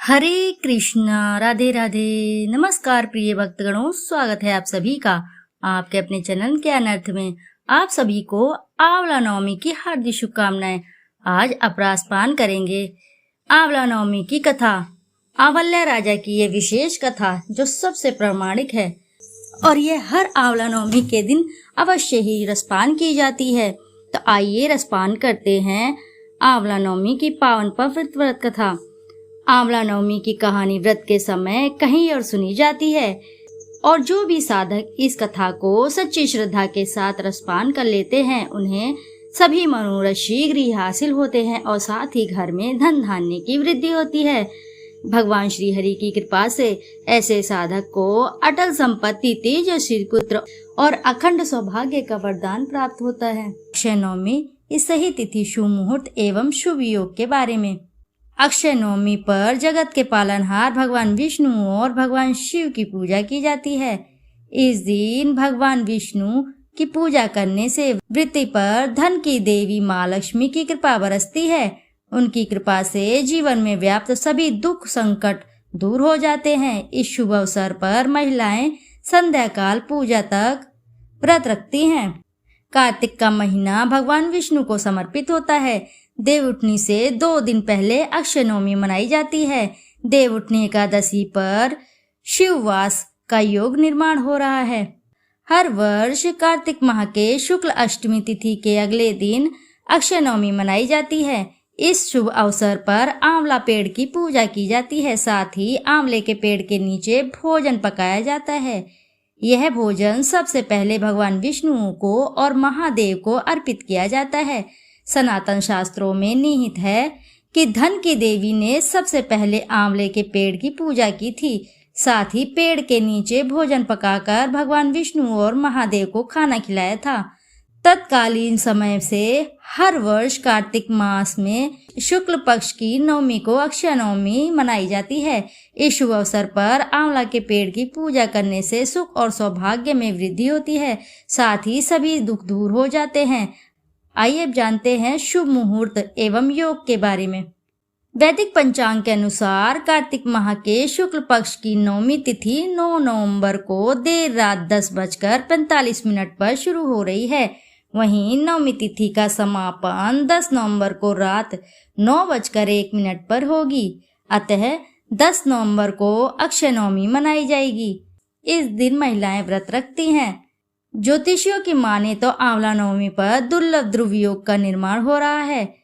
हरे कृष्णा, राधे राधे। नमस्कार प्रिय भक्तगणों, स्वागत है आप सभी का आपके अपने चैनल ज्ञान अर्थ में। आप सभी को आंवला नवमी की हार्दिक शुभकामनाएं। आज अपरास पान करेंगे। आंवला नवमी की कथा, आंवल्या राजा की ये विशेष कथा जो सबसे प्रामाणिक है और ये हर आंवला नवमी के दिन अवश्य ही रसपान की जाती है। तो आइए रसपान करते हैं आंवला नवमी की पावन पवित्र व्रत कथा। आंवला नवमी की कहानी व्रत के समय कहीं और सुनी जाती है और जो भी साधक इस कथा को सच्ची श्रद्धा के साथ रसपान कर लेते हैं उन्हें सभी मनोरथ शीघ्र ही हासिल होते हैं और साथ ही घर में धन धान्य की वृद्धि होती है। भगवान श्री हरि की कृपा से ऐसे साधक को अटल संपत्ति, तेजस्वी पुत्र और अखंड सौभाग्य का वरदान प्राप्त होता है। अक्षय नवमी इस सही तिथि, शुभ मुहूर्त एवं शुभ योग के बारे में। अक्षय नवमी पर जगत के पालनहार भगवान विष्णु और भगवान शिव की पूजा की जाती है। इस दिन भगवान विष्णु की पूजा करने से वृत्ति पर धन की देवी माँ लक्ष्मी की कृपा बरसती है। उनकी कृपा से जीवन में व्याप्त सभी दुख संकट दूर हो जाते हैं। इस शुभ अवसर पर महिलाएं संध्या काल पूजा तक व्रत रखती हैं। कार्तिक का महीना भगवान विष्णु को समर्पित होता है। देवउठनी से 2 दिन पहले अक्षय नवमी मनाई जाती है। देवउठनी एकादशी पर शिववास का योग निर्माण हो रहा है। हर वर्ष कार्तिक माह के शुक्ल अष्टमी तिथि के अगले दिन अक्षय नवमी मनाई जाती है। इस शुभ अवसर पर आंवला पेड़ की पूजा की जाती है। साथ ही आंवले के पेड़ के नीचे भोजन पकाया जाता है। यह भोजन सबसे पहले भगवान विष्णु को और महादेव को अर्पित किया जाता है। सनातन शास्त्रों में निहित है कि धन की देवी ने सबसे पहले आंवले के पेड़ की पूजा की थी। साथ ही पेड़ के नीचे भोजन पकाकर भगवान विष्णु और महादेव को खाना खिलाया था। तत्कालीन समय से हर वर्ष कार्तिक मास में शुक्ल पक्ष की नवमी को अक्षय नवमी मनाई जाती है। इस शुभ अवसर पर आंवला के पेड़ की पूजा करने से सुख और सौभाग्य में वृद्धि होती है। साथ ही सभी दुख दूर हो जाते हैं। आइए अब जानते हैं शुभ मुहूर्त एवं योग के बारे में। वैदिक पंचांग के अनुसार कार्तिक माह के शुक्ल पक्ष की नवमी तिथि 9 नवंबर को देर रात 10:45 पर शुरू हो रही है। वहीं नवमी तिथि का समापन 10 नवंबर को रात 9:01 पर होगी। अतः 10 नवंबर को अक्षय नवमी मनाई जाएगी। इस दिन महिलाएं व्रत रखती हैं। ज्योतिषियों की माने तो आंवला नवमी पर दुर्लभ ध्रुव योग का निर्माण हो रहा है।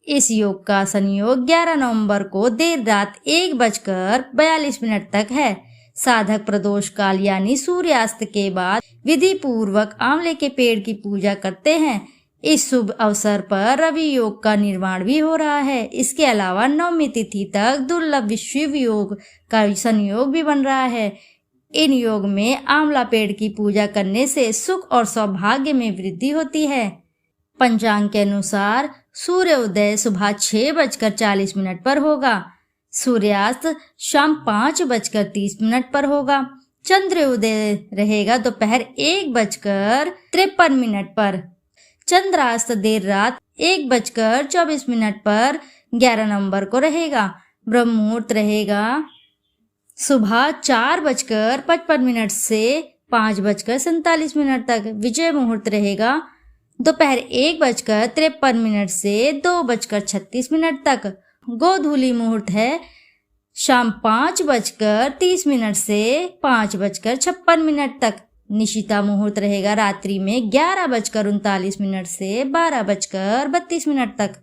इस योग का संयोग 11 नवंबर को देर रात 1:42 तक है। साधक प्रदोष काल यानी सूर्यास्त के बाद विधि पूर्वक आंवले के पेड़ की पूजा करते हैं। इस शुभ अवसर पर रवि योग का निर्माण भी हो रहा है। इसके अलावा नवमी तिथि तक दुर्लभ शिव योग का संयोग भी बन रहा है। इन योग में आंवला पेड़ की पूजा करने से सुख और सौभाग्य में वृद्धि होती है। पंचांग के अनुसार सूर्योदय सुबह 6:40 पर होगा। सूर्यास्त शाम 5:30 पर होगा। चंद्रोदय रहेगा दोपहर 1:53 पर। चंद्रास्त देर रात 1:24 पर 11 नवंबर को रहेगा। ब्रह्म मुहूर्त रहेगा सुबह 4:55 से 5:47 तक। विजय मुहूर्त रहेगा दोपहर 1:53 से 2:36 तक। गोधूली मुहूर्त है शाम 5:30 से 5:56 तक। निशिता मुहूर्त रहेगा रात्रि में 11:39 से 12:32 तक।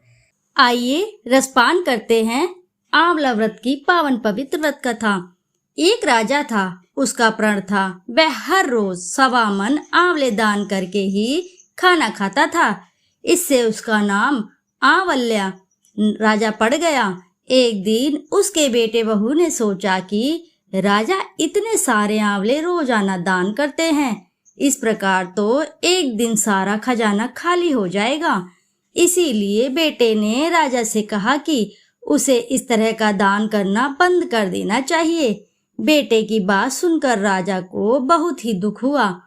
आइए रसपान करते हैं आंवला व्रत की पावन पवित्र व्रत कथा। एक राजा था, उसका प्रण था वह हर रोज 1.25 मन आंवले दान करके ही खाना खाता था। इससे उसका नाम आंवल्या राजा पड़ गया। एक दिन उसके बेटे बहू ने सोचा कि राजा इतने सारे आंवले रोजाना दान करते हैं, इस प्रकार तो एक दिन सारा खजाना खाली हो जाएगा। इसीलिए बेटे ने राजा से कहा कि उसे इस तरह का दान करना बंद कर देना चाहिए। बेटे की बात सुनकर राजा को बहुत ही दुख हुआ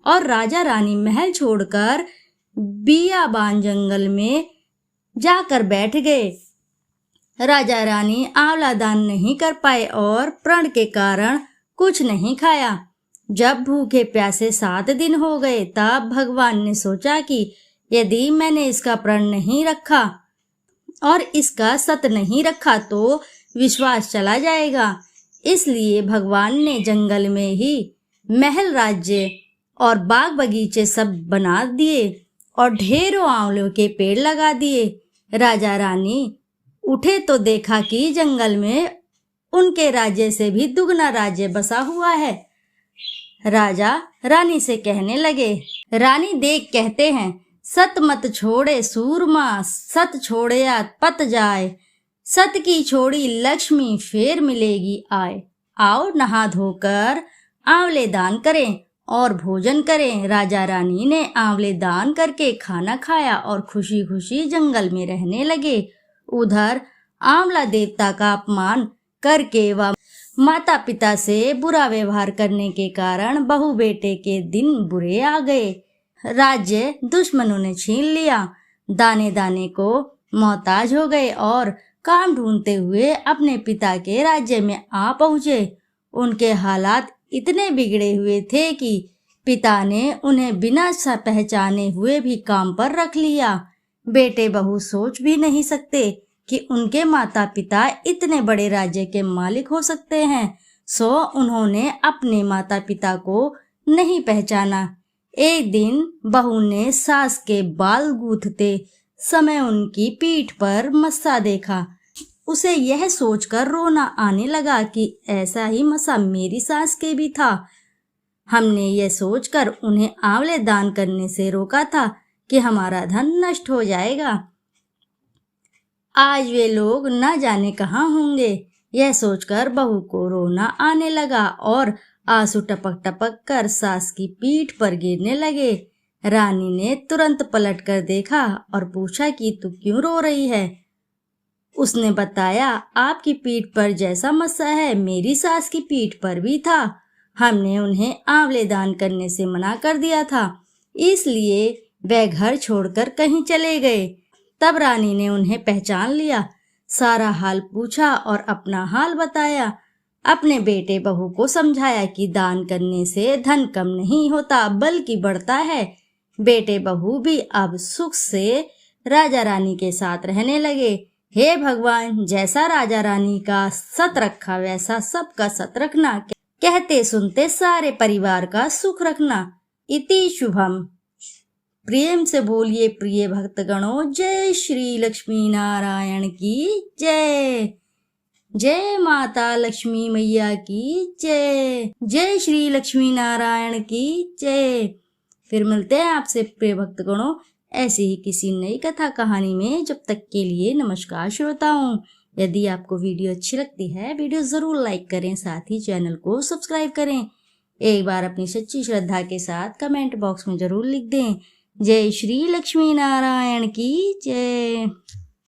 और राजा रानी महल छोड़कर बियाबान जंगल में जाकर बैठ गए। राजा रानी आंवला दान नहीं कर पाए और प्रण के कारण कुछ नहीं खाया। जब भूखे प्यासे 7 दिन हो गए तब भगवान ने सोचा कि यदि मैंने इसका प्रण नहीं रखा और इसका सत नहीं रखा तो विश्वास चला जाएगा। इसलिए भगवान ने जंगल में ही महल राज्य और बाग बगीचे सब बना दिए और ढेरों आंवलों के पेड़ लगा दिए। राजा रानी उठे तो देखा कि जंगल में उनके राज्य से भी दुगना राज्य बसा हुआ है। राजा रानी से कहने लगे, रानी देख कहते हैं, सत मत छोड़े सूरमा, सत छोड़या पत जाए, सत की छोड़ी लक्ष्मी फेर मिलेगी आए। आओ नहा धोकर आंवले दान करें और भोजन करें। राजा रानी ने आंवले दान करके खाना खाया और खुशी खुशी जंगल में रहने लगे। उधर आंवला देवता का अपमान करके व माता पिता से बुरा व्यवहार करने के कारण बहू बेटे के दिन बुरे आ गए। राज्य दुश्मनों ने छीन लिया। दाने दाने को मोहताज हो गए और काम ढूंढते हुए अपने पिता के राज्य में आ पहुंचे। उनके हालात इतने बिगड़े हुए थे कि पिता ने उन्हें बिना पहचाने हुए भी काम पर रख लिया। बेटे बहू सोच भी नहीं सकते कि उनके माता पिता इतने बड़े राज्य के मालिक हो सकते हैं। सो उन्होंने अपने माता पिता को नहीं पहचाना। एक दिन बहू ने सास के बाल गूंथते समय उनकी पीठ पर मस्सा देखा। उसे यह सोचकर रोना आने लगा कि ऐसा ही मस्सा मेरी सास के भी था। हमने यह सोचकर उन्हें आंवले दान करने से रोका था कि हमारा धन नष्ट हो जाएगा। आज वे लोग न जाने कहाँ होंगे। यह सोचकर बहू को रोना आने लगा और आंसू टपक टपक कर सास की पीठ पर गिरने लगे। रानी ने तुरंत पलट कर देखा और पूछा कि तू क्यों रो रही है। उसने बताया, आपकी पीठ पर जैसा मस्सा है मेरी सास की पीठ पर भी था। हमने उन्हें आंवले दान करने से मना कर दिया था, इसलिए वे घर छोड़कर कहीं चले गए। तब रानी ने उन्हें पहचान लिया, सारा हाल पूछा और अपना हाल बताया। अपने बेटे बहू को समझाया कि दान करने से धन कम नहीं होता बल्कि बढ़ता है। बेटे बहू भी अब सुख से राजा रानी के साथ रहने लगे। हे भगवान, जैसा राजा रानी का सत रखा वैसा सबका सत रखना, कहते सुनते सारे परिवार का सुख रखना। इति शुभम। प्रेम से बोलिए प्रिय भक्तगणों, जय श्री लक्ष्मी नारायण की जय। जय माता लक्ष्मी मैया की जय। जय श्री लक्ष्मी नारायण की जय। फिर मिलते हैं आपसे प्रिय भक्तगणों ऐसी ही किसी नई कथा कहानी में। जब तक के लिए नमस्कार श्रोताओं। यदि आपको वीडियो अच्छी लगती है, वीडियो जरूर लाइक करें, साथ ही चैनल को सब्सक्राइब करें। एक बार अपनी सच्ची श्रद्धा के साथ कमेंट बॉक्स में जरूर लिख दें, जय श्री लक्ष्मी नारायण की जय।